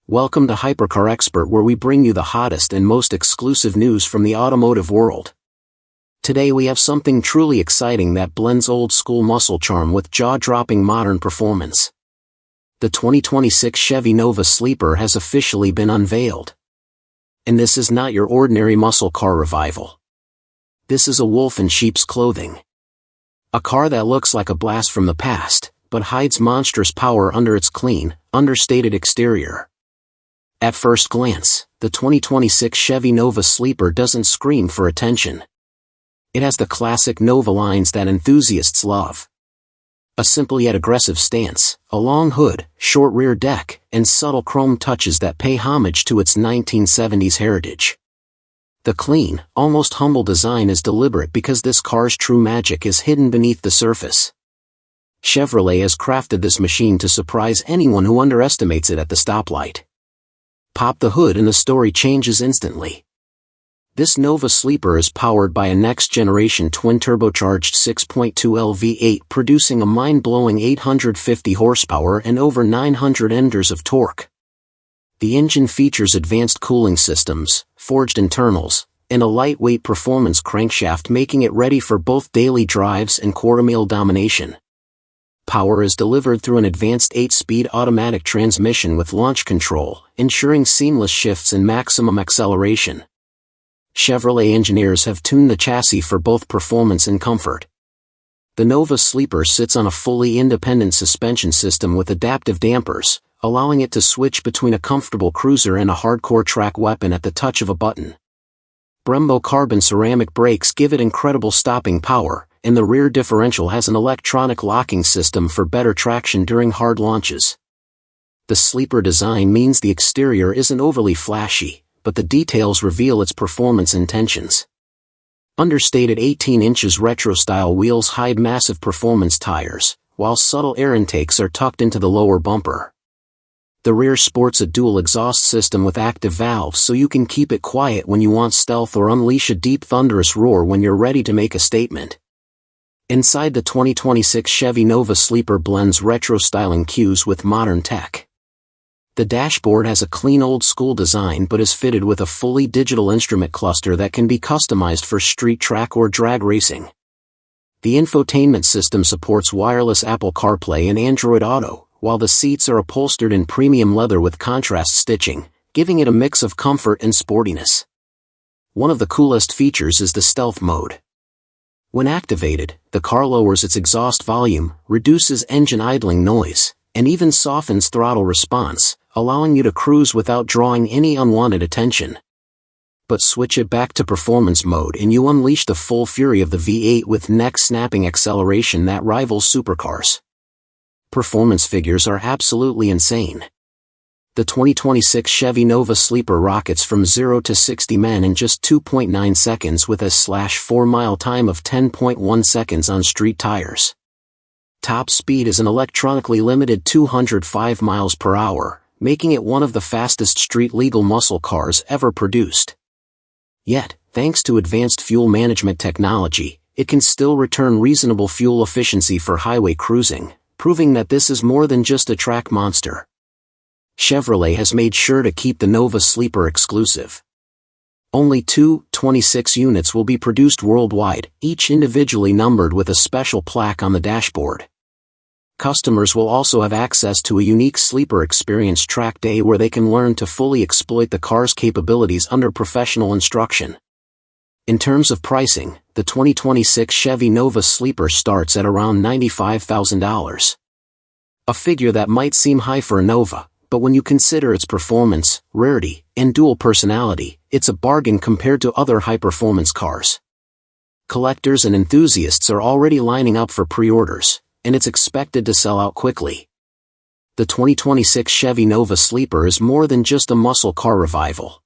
Welcome to Hypercar Expert, where we bring you the hottest and most exclusive news from the automotive world. Today we have something truly exciting that blends old-school muscle charm with jaw-dropping modern performance. The 2026 Chevy Nova Sleeper has officially been unveiled. And this is not your ordinary muscle car revival. This is a wolf in sheep's clothing. A car that looks like a blast from the past, but hides monstrous power under its clean, understated exterior. At first glance, the 2026 Chevy Nova Sleeper doesn't scream for attention. It has the classic Nova lines that enthusiasts love. A simple yet aggressive stance, a long hood, short rear deck, and subtle chrome touches that pay homage to its 1970s heritage. The clean, almost humble design is deliberate because this car's true magic is hidden beneath the surface. Chevrolet has crafted this machine to surprise anyone who underestimates it at the stoplight. Pop the hood and the story changes instantly. This Nova Sleeper is powered by a next-generation twin-turbocharged 6.2L V8 producing a mind-blowing 850 horsepower and over 900 Nm of torque. The engine features advanced cooling systems, forged internals, and a lightweight performance crankshaft, making it ready for both daily drives and quarter-mile domination. Power is delivered through an advanced 8-speed automatic transmission with launch control, ensuring seamless shifts and maximum acceleration. Chevrolet engineers have tuned the chassis for both performance and comfort. The Nova Sleeper sits on a fully independent suspension system with adaptive dampers, allowing it to switch between a comfortable cruiser and a hardcore track weapon at the touch of a button. Brembo carbon ceramic brakes give it incredible stopping power, and the rear differential has an electronic locking system for better traction during hard launches. The Sleeper design means the exterior isn't overly flashy, but the details reveal its performance intentions. Understated 18 inches retro-style wheels hide massive performance tires, while subtle air intakes are tucked into the lower bumper. The rear sports a dual exhaust system with active valves, so you can keep it quiet when you want stealth or unleash a deep thunderous roar when you're ready to make a statement. Inside, the 2026 Chevy Nova Sleeper blends retro styling cues with modern tech. The dashboard has a clean old-school design but is fitted with a fully digital instrument cluster that can be customized for street track or drag racing. The infotainment system supports wireless Apple CarPlay and Android Auto, while the seats are upholstered in premium leather with contrast stitching, giving it a mix of comfort and sportiness. One of the coolest features is the stealth mode. When activated, the car lowers its exhaust volume, reduces engine idling noise, and even softens throttle response, allowing you to cruise without drawing any unwanted attention. But switch it back to performance mode and you unleash the full fury of the V8 with neck-snapping acceleration that rivals supercars. Performance figures are absolutely insane. The 2026 Chevy Nova Sleeper rockets from 0 to 60 mph in just 2.9 seconds with a /4 mile time of 10.1 seconds on street tires. Top speed is an electronically limited 205 miles per hour, making it one of the fastest street-legal muscle cars ever produced. Yet, thanks to advanced fuel management technology, it can still return reasonable fuel efficiency for highway cruising, proving that this is more than just a track monster. Chevrolet has made sure to keep the Nova Sleeper exclusive. Only 26 units will be produced worldwide, each individually numbered with a special plaque on the dashboard. Customers will also have access to a unique Sleeper Experience track day where they can learn to fully exploit the car's capabilities under professional instruction. In terms of pricing, the 2026 Chevy Nova Sleeper starts at around $95,000. A figure that might seem high for a Nova, but when you consider its performance, rarity, and dual personality, it's a bargain compared to other high-performance cars. Collectors and enthusiasts are already lining up for pre-orders, and it's expected to sell out quickly. The 2026 Chevy Nova Sleeper is more than just a muscle car revival.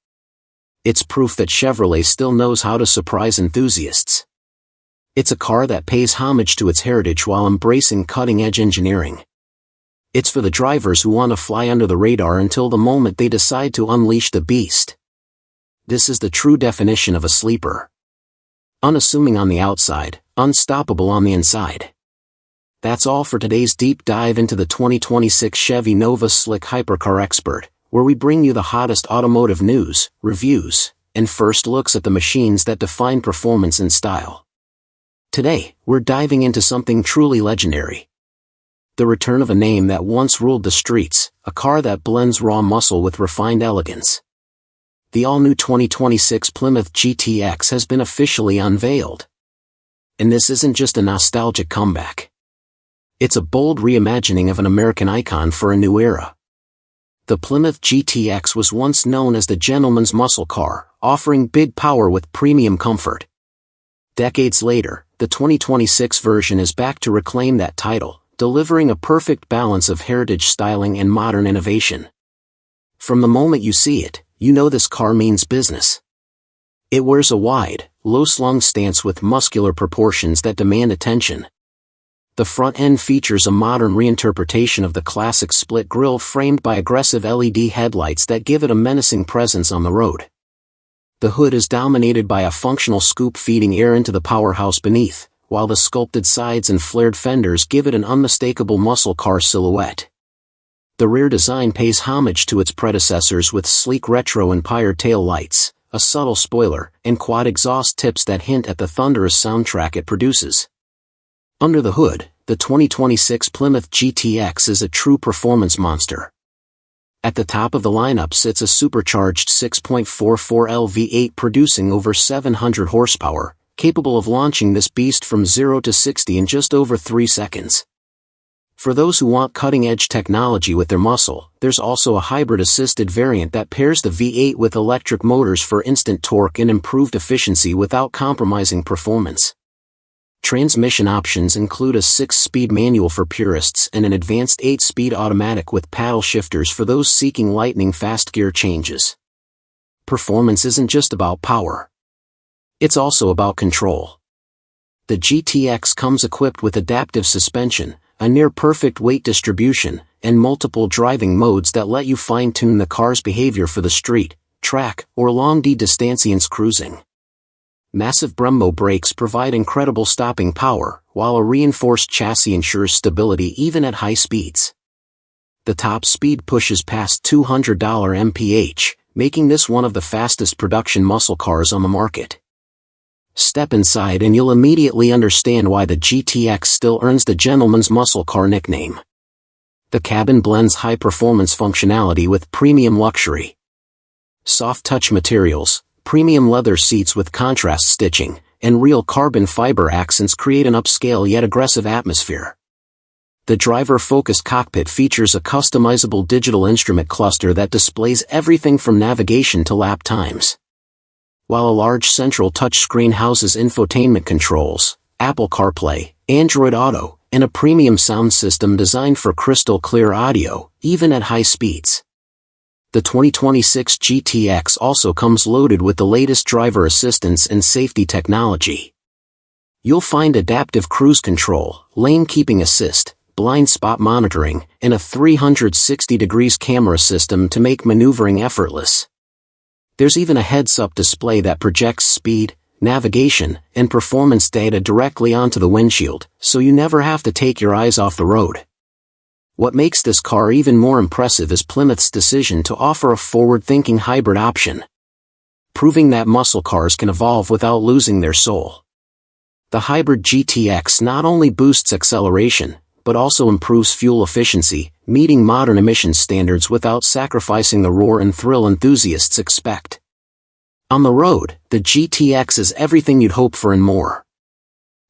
It's proof that Chevrolet still knows how to surprise enthusiasts. It's a car that pays homage to its heritage while embracing cutting-edge engineering. It's for the drivers who want to fly under the radar until the moment they decide to unleash the beast. This is the true definition of a sleeper. Unassuming on the outside, unstoppable on the inside. That's all for today's deep dive into the 2026 Chevy Nova Slick Hypercar Expert. where we bring you the hottest automotive news, reviews, and first looks at the machines that define performance and style. Today, we're diving into something truly legendary. The return of a name that once ruled the streets, a car that blends raw muscle with refined elegance. The all-new 2026 Plymouth GTX has been officially unveiled. And this isn't just a nostalgic comeback. It's a bold reimagining of an American icon for a new era. The Plymouth GTX was once known as the gentleman's muscle car, offering big power with premium comfort. Decades later, the 2026 version is back to reclaim that title, delivering a perfect balance of heritage styling and modern innovation. From the moment you see it, you know this car means business. It wears a wide, low-slung stance with muscular proportions that demand attention. The front end features a modern reinterpretation of the classic split grille framed by aggressive LED headlights that give it a menacing presence on the road. The hood is dominated by a functional scoop feeding air into the powerhouse beneath, while the sculpted sides and flared fenders give it an unmistakable muscle car silhouette. The rear design pays homage to its predecessors with sleek retro Empire tail lights, a subtle spoiler, and quad exhaust tips that hint at the thunderous soundtrack it produces. Under the hood, the 2026 Plymouth GTX is a true performance monster. At the top of the lineup sits a supercharged 6.44L V8 producing over 700 horsepower, capable of launching this beast from 0 to 60 in just over 3 seconds. For those who want cutting-edge technology with their muscle, there's also a hybrid-assisted variant that pairs the V8 with electric motors for instant torque and improved efficiency without compromising performance. Transmission options include a 6-speed manual for purists and an advanced 8-speed automatic with paddle shifters for those seeking lightning-fast gear changes. Performance isn't just about power. It's also about control. The GTX comes equipped with adaptive suspension, a near-perfect weight distribution, and multiple driving modes that let you fine-tune the car's behavior for the street, track, or long-distance cruising. Massive Brembo brakes provide incredible stopping power, while a reinforced chassis ensures stability even at high speeds. The top speed pushes past 200 mph, making this one of the fastest production muscle cars on the market. Step inside and you'll immediately understand why the GTX still earns the gentleman's muscle car nickname. The cabin blends high-performance functionality with premium luxury. Soft touch materials, premium leather seats with contrast stitching, and real carbon fiber accents create an upscale yet aggressive atmosphere. The driver-focused cockpit features a customizable digital instrument cluster that displays everything from navigation to lap times. While a large central touchscreen houses infotainment controls, Apple CarPlay, Android Auto, and a premium sound system designed for crystal-clear audio, even at high speeds. The 2026 GTX also comes loaded with the latest driver assistance and safety technology. You'll find adaptive cruise control, lane keeping assist, blind spot monitoring, and a 360 degrees camera system to make maneuvering effortless. There's even a heads-up display that projects speed, navigation, and performance data directly onto the windshield, so you never have to take your eyes off the road. What makes this car even more impressive is Plymouth's decision to offer a forward-thinking hybrid option, proving that muscle cars can evolve without losing their soul. The hybrid GTX not only boosts acceleration, but also improves fuel efficiency, meeting modern emissions standards without sacrificing the roar and thrill enthusiasts expect. On the road, the GTX is everything you'd hope for and more.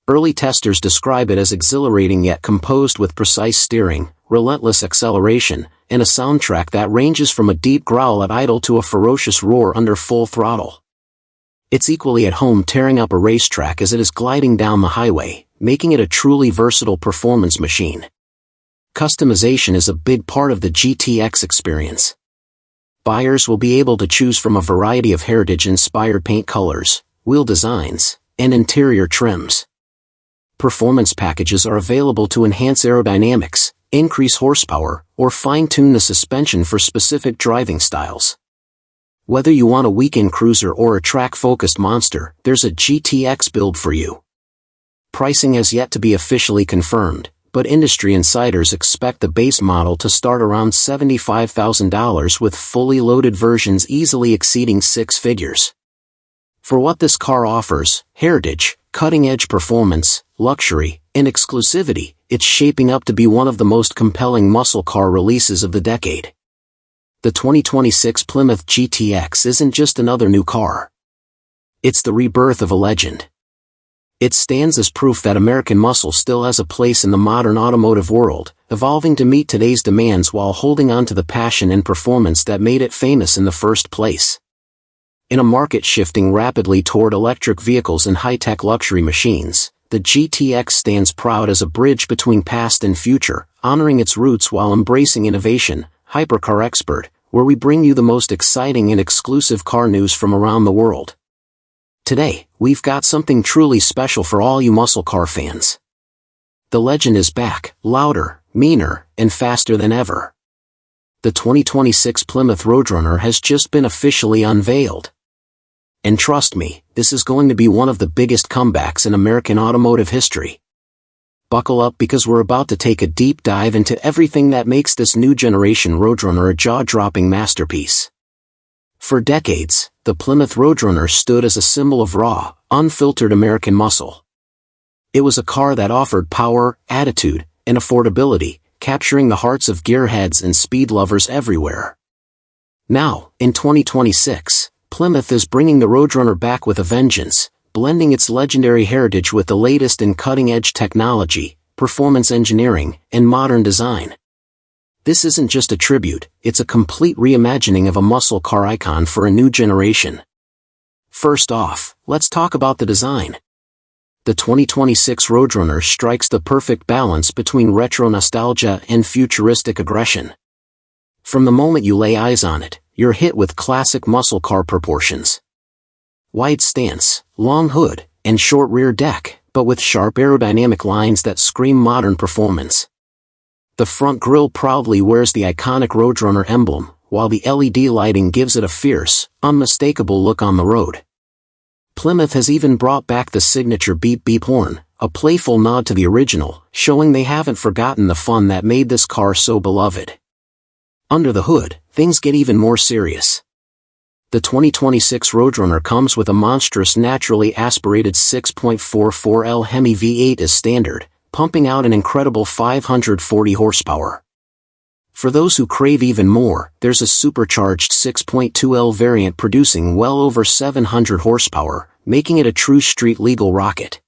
Early testers describe it as exhilarating yet composed with precise steering, relentless acceleration, and a soundtrack that ranges from a deep growl at idle to a ferocious roar under full throttle. It's equally at home tearing up a racetrack as it is gliding down the highway, making it a truly versatile performance machine. Customization is a big part of the GTX experience. Buyers will be able to choose from a variety of heritage-inspired paint colors, wheel designs, and interior trims. Performance packages are available to enhance aerodynamics, increase horsepower, or fine-tune the suspension for specific driving styles. Whether you want a weekend cruiser or a track-focused monster, there's a GTX build for you. Pricing has yet to be officially confirmed, but industry insiders expect the base model to start around $75,000 with fully loaded versions easily exceeding six figures. For what this car offers, heritage, cutting-edge performance, luxury, and exclusivity, it's shaping up to be one of the most compelling muscle car releases of the decade. The 2026 Plymouth GTX isn't just another new car. It's the rebirth of a legend. It stands as proof that American muscle still has a place in the modern automotive world, evolving to meet today's demands while holding on to the passion and performance that made it famous in the first place. In a market shifting rapidly toward electric vehicles and high-tech luxury machines, the GTX stands proud as a bridge between past and future, honoring its roots while embracing innovation. Hypercar Expert, where we bring you the most exciting and exclusive car news from around the world. Today, we've got something truly special for all you muscle car fans. The legend is back, louder, meaner, and faster than ever. The 2026 Plymouth Roadrunner has just been officially unveiled. And trust me, this is going to be one of the biggest comebacks in American automotive history. Buckle up because we're about to take a deep dive into everything that makes this new generation Roadrunner a jaw-dropping masterpiece. For decades, the Plymouth Roadrunner stood as a symbol of raw, unfiltered American muscle. It was a car that offered power, attitude, and affordability, capturing the hearts of gearheads and speed lovers everywhere. Now, in 2026, Plymouth is bringing the Roadrunner back with a vengeance, blending its legendary heritage with the latest in cutting-edge technology, performance engineering, and modern design. This isn't just a tribute, it's a complete reimagining of a muscle car icon for a new generation. First off, let's talk about the design. The 2026 Roadrunner strikes the perfect balance between retro nostalgia and futuristic aggression. From the moment you lay eyes on it, you're hit with classic muscle car proportions. Wide stance, long hood, and short rear deck, but with sharp aerodynamic lines that scream modern performance. The front grille proudly wears the iconic Roadrunner emblem, while the LED lighting gives it a fierce, unmistakable look on the road. Plymouth has even brought back the signature beep beep horn, a playful nod to the original, showing they haven't forgotten the fun that made this car so beloved. Under the hood, things get even more serious. The 2026 Roadrunner comes with a monstrous naturally aspirated 6.44L Hemi V8 as standard, pumping out an incredible 540 horsepower. For those who crave even more, there's a supercharged 6.2L variant producing well over 700 horsepower, making it a true street-legal rocket.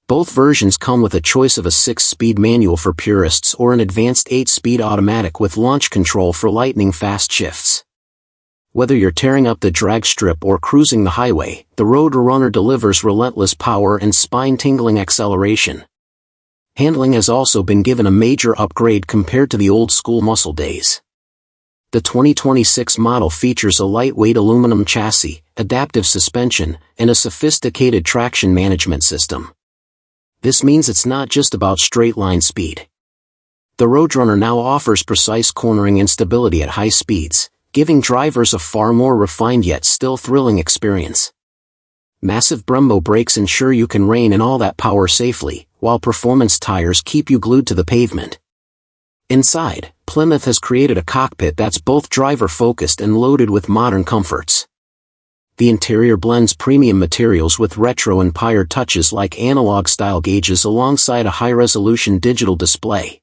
Both versions come with a choice of a 6-speed manual for purists or an advanced 8-speed automatic with launch control for lightning-fast shifts. Whether you're tearing up the drag strip or cruising the highway, the Roadrunner delivers relentless power and spine-tingling acceleration. Handling has also been given a major upgrade compared to the old-school muscle days. The 2026 model features a lightweight aluminum chassis, adaptive suspension, and a sophisticated traction management system. This means it's not just about straight-line speed. The Roadrunner now offers precise cornering and stability at high speeds, giving drivers a far more refined yet still thrilling experience. Massive Brembo brakes ensure you can rein in all that power safely, while performance tires keep you glued to the pavement. Inside, Plymouth has created a cockpit that's both driver-focused and loaded with modern comforts. The interior blends premium materials with retro-inspired touches like analog-style gauges alongside a high-resolution digital display.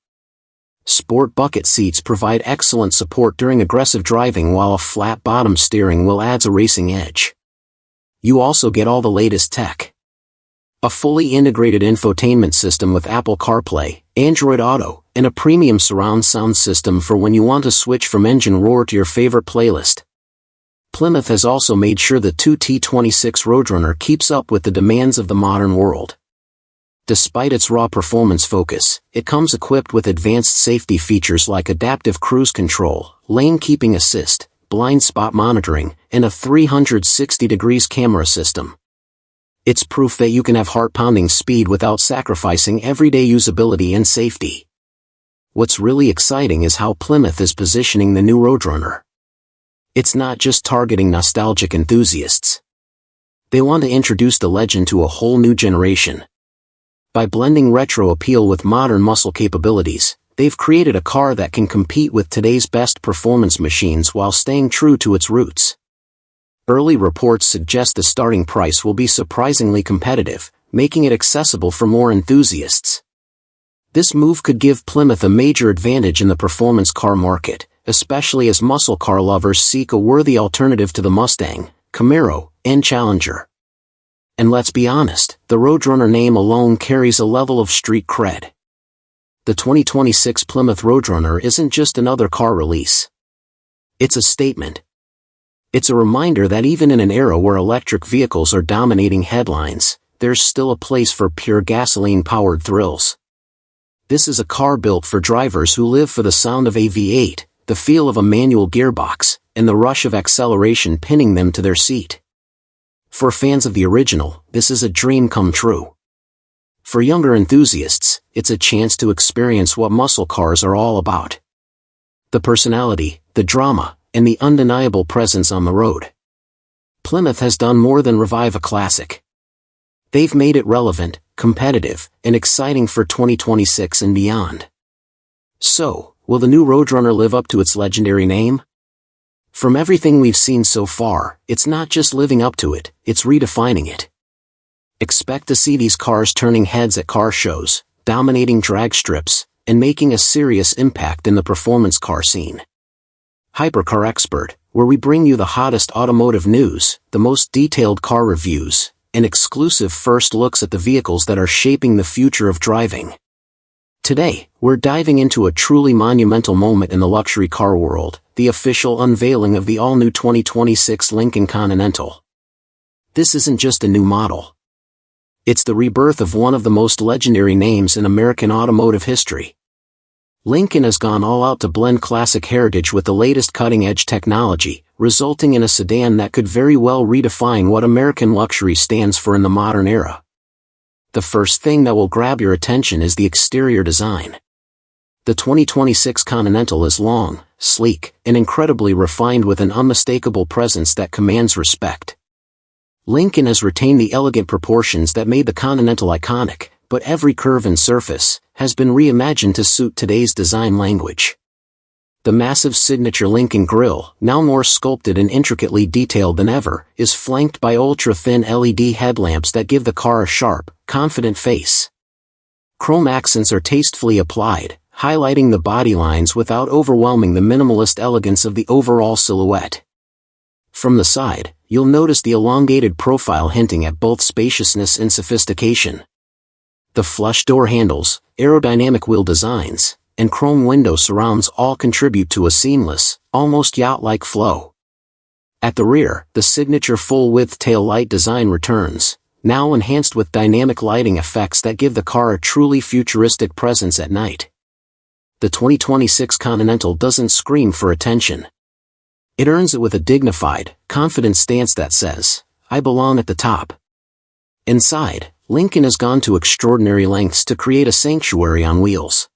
Sport bucket seats provide excellent support during aggressive driving while a flat-bottom steering wheel adds a racing edge. You also get all the latest tech. A fully integrated infotainment system with Apple CarPlay, Android Auto, and a premium surround sound system for when you want to switch from engine roar to your favorite playlist. Plymouth has also made sure the 2T26 Roadrunner keeps up with the demands of the modern world. Despite its raw performance focus, it comes equipped with advanced safety features like adaptive cruise control, lane keeping assist, blind spot monitoring, and a 360 degrees camera system. It's proof that you can have heart-pounding speed without sacrificing everyday usability and safety. What's really exciting is how Plymouth is positioning the new Roadrunner. It's not just targeting nostalgic enthusiasts. They want to introduce the legend to a whole new generation. By blending retro appeal with modern muscle capabilities, they've created a car that can compete with today's best performance machines while staying true to its roots. Early reports suggest the starting price will be surprisingly competitive, making it accessible for more enthusiasts. This move could give Plymouth a major advantage in the performance car market, especially as muscle car lovers seek a worthy alternative to the Mustang, Camaro, and Challenger. And let's be honest, the Roadrunner name alone carries a level of street cred. The 2026 Plymouth Roadrunner isn't just another car release. It's a statement. It's a reminder that even in an era where electric vehicles are dominating headlines, there's still a place for pure gasoline-powered thrills. This is a car built for drivers who live for the sound of a V8, the feel of a manual gearbox, and the rush of acceleration pinning them to their seat. For fans of the original, this is a dream come true. For younger enthusiasts, it's a chance to experience what muscle cars are all about. The personality, the drama, and the undeniable presence on the road. Plymouth has done more than revive a classic. They've made it relevant, competitive, and exciting for 2026 and beyond. So, will the new Roadrunner live up to its legendary name? From everything we've seen so far, it's not just living up to it, it's redefining it. Expect to see these cars turning heads at car shows, dominating drag strips, and making a serious impact in the performance car scene. Hypercar Expert, where we bring you the hottest automotive news, the most detailed car reviews, and exclusive first looks at the vehicles that are shaping the future of driving. Today, we're diving into a truly monumental moment in the luxury car world, the official unveiling of the all-new 2026 Lincoln Continental. This isn't just a new model. It's the rebirth of one of the most legendary names in American automotive history. Lincoln has gone all out to blend classic heritage with the latest cutting-edge technology, resulting in a sedan that could very well redefine what American luxury stands for in the modern era. The first thing that will grab your attention is the exterior design. The 2026 Continental is long, sleek, and incredibly refined with an unmistakable presence that commands respect. Lincoln has retained the elegant proportions that made the Continental iconic, but every curve and surface has been reimagined to suit today's design language. The massive signature Lincoln grille, now more sculpted and intricately detailed than ever, is flanked by ultra-thin LED headlamps that give the car a sharp, confident face. Chrome accents are tastefully applied, highlighting the body lines without overwhelming the minimalist elegance of the overall silhouette. From the side, you'll notice the elongated profile hinting at both spaciousness and sophistication. The flush door handles, aerodynamic wheel designs, and chrome window surrounds all contribute to a seamless, almost yacht-like flow. At the rear, the signature full-width tail light design returns, now enhanced with dynamic lighting effects that give the car a truly futuristic presence at night. The 2026 Continental doesn't scream for attention. It earns it with a dignified, confident stance that says, "I belong at the top." Inside, Lincoln has gone to extraordinary lengths to create a sanctuary on wheels.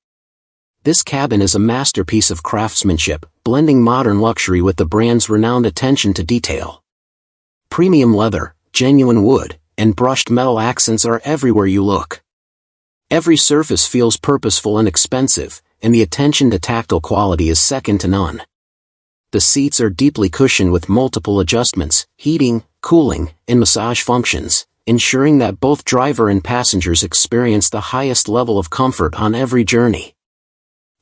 This cabin is a masterpiece of craftsmanship, blending modern luxury with the brand's renowned attention to detail. Premium leather, genuine wood, and brushed metal accents are everywhere you look. Every surface feels purposeful and expensive, and the attention to tactile quality is second to none. The seats are deeply cushioned with multiple adjustments, heating, cooling, and massage functions, ensuring that both driver and passengers experience the highest level of comfort on every journey.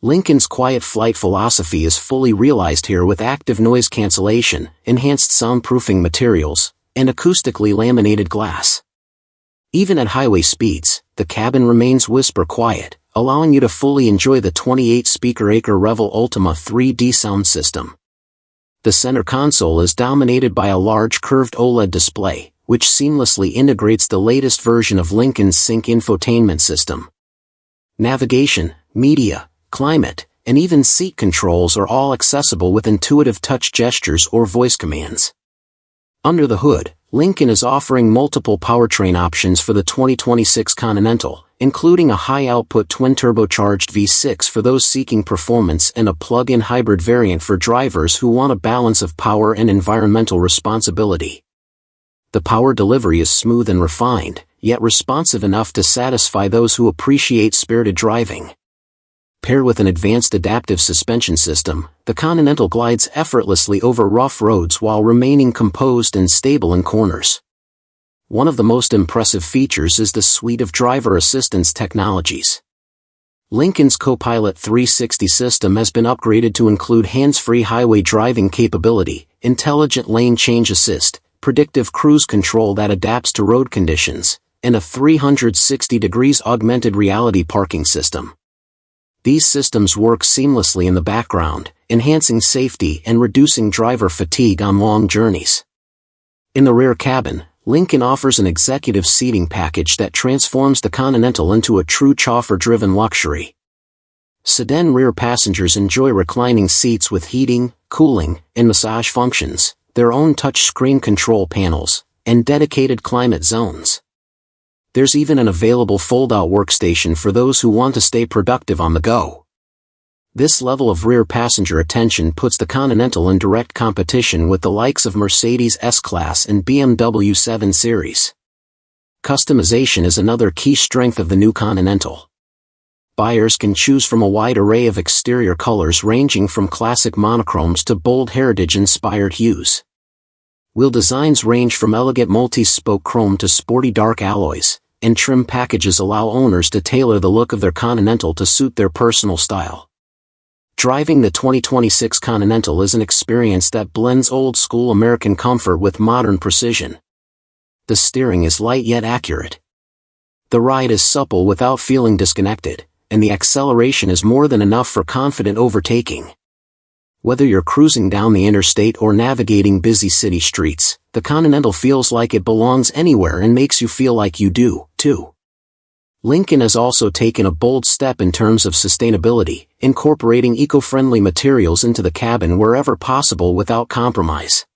Lincoln's quiet flight philosophy is fully realized here with active noise cancellation, enhanced soundproofing materials, and acoustically laminated glass. Even at highway speeds, the cabin remains whisper quiet, allowing you to fully enjoy the 28-speaker Revel Ultima 3D sound system. The center console is dominated by a large curved OLED display, which seamlessly integrates the latest version of Lincoln's Sync infotainment system. Navigation, media, climate, and even seat controls are all accessible with intuitive touch gestures or voice commands. Under the hood, Lincoln is offering multiple powertrain options for the 2026 Continental, including a high-output twin-turbocharged V6 for those seeking performance and a plug-in hybrid variant for drivers who want a balance of power and environmental responsibility. The power delivery is smooth and refined, yet responsive enough to satisfy those who appreciate spirited driving. Paired with an advanced adaptive suspension system, the Continental glides effortlessly over rough roads while remaining composed and stable in corners. One of the most impressive features is the suite of driver assistance technologies. Lincoln's Copilot 360 system has been upgraded to include hands-free highway driving capability, intelligent lane change assist, predictive cruise control that adapts to road conditions, and a 360 degrees augmented reality parking system. These systems work seamlessly in the background, enhancing safety and reducing driver fatigue on long journeys. In the rear cabin, Lincoln offers an executive seating package that transforms the Continental into a true chauffeur-driven luxury. Sedan rear passengers enjoy reclining seats with heating, cooling, and massage functions, their own touch-screen control panels, and dedicated climate zones. There's even an available fold-out workstation for those who want to stay productive on the go. This level of rear passenger attention puts the Continental in direct competition with the likes of Mercedes S-Class and BMW 7 Series. Customization is another key strength of the new Continental. Buyers can choose from a wide array of exterior colors ranging from classic monochromes to bold heritage-inspired hues. Wheel designs range from elegant multi-spoke chrome to sporty dark alloys, and trim packages allow owners to tailor the look of their Continental to suit their personal style. Driving the 2026 Continental is an experience that blends old-school American comfort with modern precision. The steering is light yet accurate. The ride is supple without feeling disconnected, and the acceleration is more than enough for confident overtaking. Whether you're cruising down the interstate or navigating busy city streets, the Continental feels like it belongs anywhere and makes you feel like you do, too. Lincoln has also taken a bold step in terms of sustainability, incorporating eco-friendly materials into the cabin wherever possible without compromise.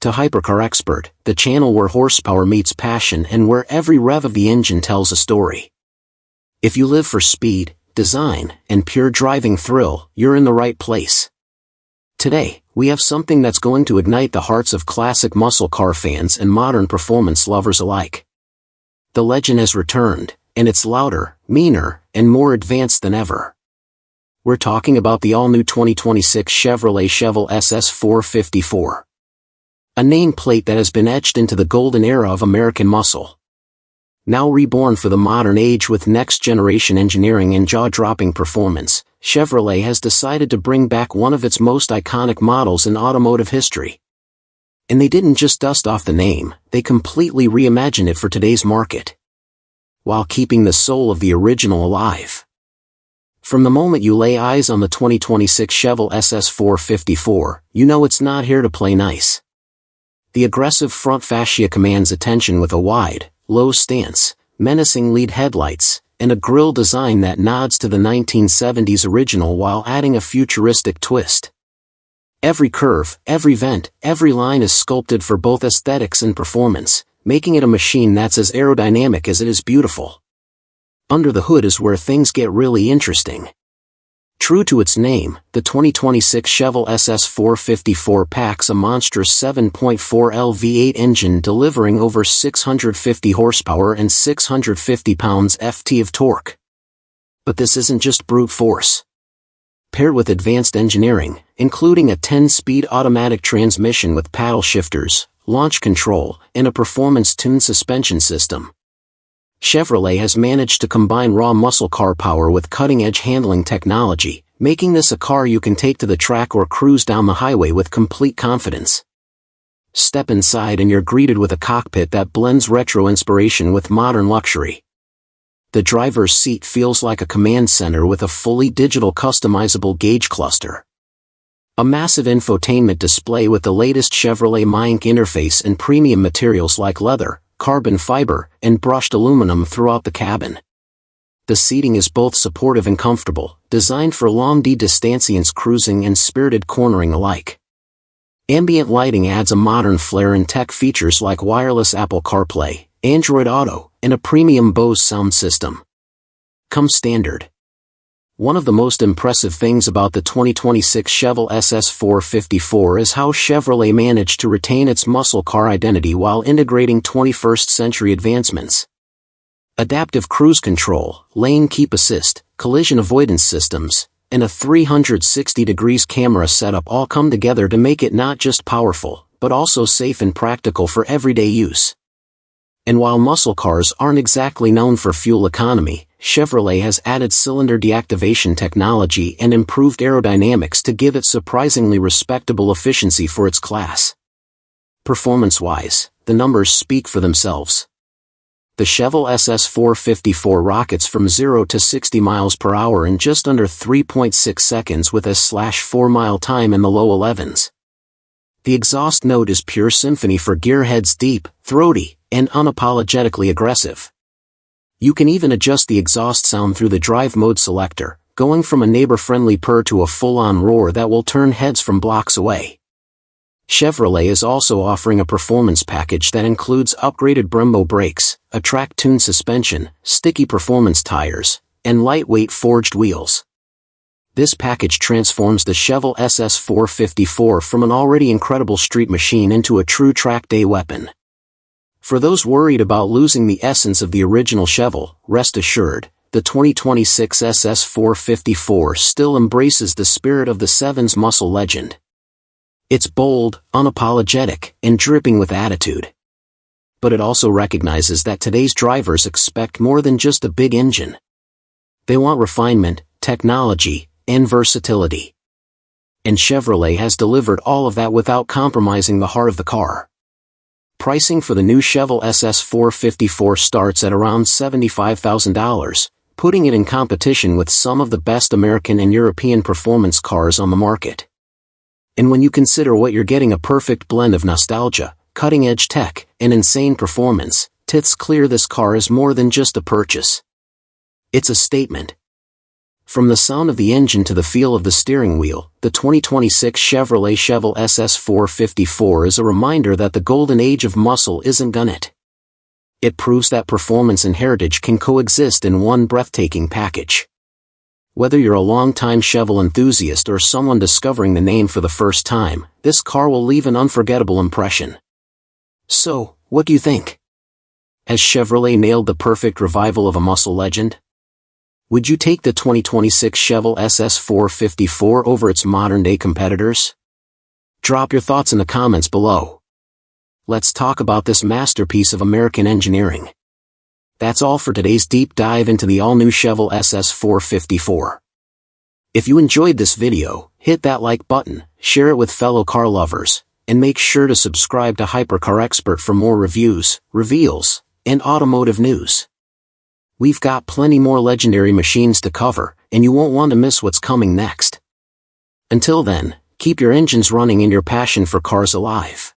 To Hypercar Expert, the channel where horsepower meets passion and where every rev of the engine tells a story. If you live for speed, design, and pure driving thrill, you're in the right place. Today, we have something that's going to ignite the hearts of classic muscle car fans and modern performance lovers alike. The legend has returned, and it's louder, meaner, and more advanced than ever. We're talking about the all-new 2026 Chevrolet Chevelle SS454. A nameplate that has been etched into the golden era of American muscle. Now reborn for the modern age with next-generation engineering and jaw-dropping performance, Chevrolet has decided to bring back one of its most iconic models in automotive history. And they didn't just dust off the name, they completely reimagined it for today's market, while keeping the soul of the original alive. From the moment you lay eyes on the 2026 Chevelle SS454, you know it's not here to play nice. The aggressive front fascia commands attention with a wide, low stance, menacing lead headlights, and a grille design that nods to the 1970s original while adding a futuristic twist. Every curve, every vent, every line is sculpted for both aesthetics and performance, making it a machine that's as aerodynamic as it is beautiful. Under the hood is where things get really interesting. True to its name, the 2026 Chevelle SS454 packs a monstrous 7.4L V8 engine delivering over 650 horsepower and 650 pounds-ft of torque. But this isn't just brute force. Paired with advanced engineering, including a 10-speed automatic transmission with paddle shifters, launch control, and a performance-tuned suspension system, Chevrolet has managed to combine raw muscle car power with cutting-edge handling technology, making this a car you can take to the track or cruise down the highway with complete confidence. Step inside and you're greeted with a cockpit that blends retro inspiration with modern luxury. The driver's seat feels like a command center with a fully digital customizable gauge cluster. A massive infotainment display with the latest Chevrolet MyInc interface and premium materials like leather, carbon fiber, and brushed aluminum throughout the cabin. The seating is both supportive and comfortable, designed for long-distance cruising and spirited cornering alike. Ambient lighting adds a modern flair and tech features like wireless Apple CarPlay, Android Auto, and a premium Bose sound system. Come standard. One of the most impressive things about the 2026 Chevelle SS454 is how Chevrolet managed to retain its muscle car identity while integrating 21st-century advancements. Adaptive cruise control, lane keep assist, collision avoidance systems, and a 360 degrees camera setup all come together to make it not just powerful, but also safe and practical for everyday use. And while muscle cars aren't exactly known for fuel economy, Chevrolet has added cylinder deactivation technology and improved aerodynamics to give it surprisingly respectable efficiency for its class. Performance-wise, the numbers speak for themselves. The Chevrolet SS454 rockets from 0 to 60 miles per hour in just under 3.6 seconds with a /4 mile time in the low 11s. The exhaust note is pure symphony for gearheads, deep, throaty, and unapologetically aggressive. You can even adjust the exhaust sound through the drive mode selector, going from a neighbor-friendly purr to a full-on roar that will turn heads from blocks away. Chevrolet is also offering a performance package that includes upgraded Brembo brakes, a track-tuned suspension, sticky performance tires, and lightweight forged wheels. This package transforms the Chevrolet SS454 from an already incredible street machine into a true track day weapon. For those worried about losing the essence of the original Chevrolet, rest assured, the 2026 SS454 still embraces the spirit of the Sevens muscle legend. It's bold, unapologetic, and dripping with attitude. But it also recognizes that today's drivers expect more than just a big engine. They want refinement, technology, and versatility. And Chevrolet has delivered all of that without compromising the heart of the car. Pricing for the new Chevrolet SS454 starts at around $75,000, putting it in competition with some of the best American and European performance cars on the market. And when you consider what you're getting, a perfect blend of nostalgia, cutting-edge tech, and insane performance, it's clear this car is more than just a purchase. It's a statement. From the sound of the engine to the feel of the steering wheel, the 2026 Chevrolet SS454 is a reminder that the golden age of muscle isn't done yet. It proves that performance and heritage can coexist in one breathtaking package. Whether you're a longtime Chevrolet enthusiast or someone discovering the name for the first time, this car will leave an unforgettable impression. So, what do you think? Has Chevrolet nailed the perfect revival of a muscle legend? Would you take the 2026 Chevrolet SS454 over its modern-day competitors? Drop your thoughts in the comments below. Let's talk about this masterpiece of American engineering. That's all for today's deep dive into the all-new Chevrolet SS454. If you enjoyed this video, hit that like button, share it with fellow car lovers, and make sure to subscribe to Hypercar Expert for more reviews, reveals, and automotive news. We've got plenty more legendary machines to cover, and you won't want to miss what's coming next. Until then, keep your engines running and your passion for cars alive.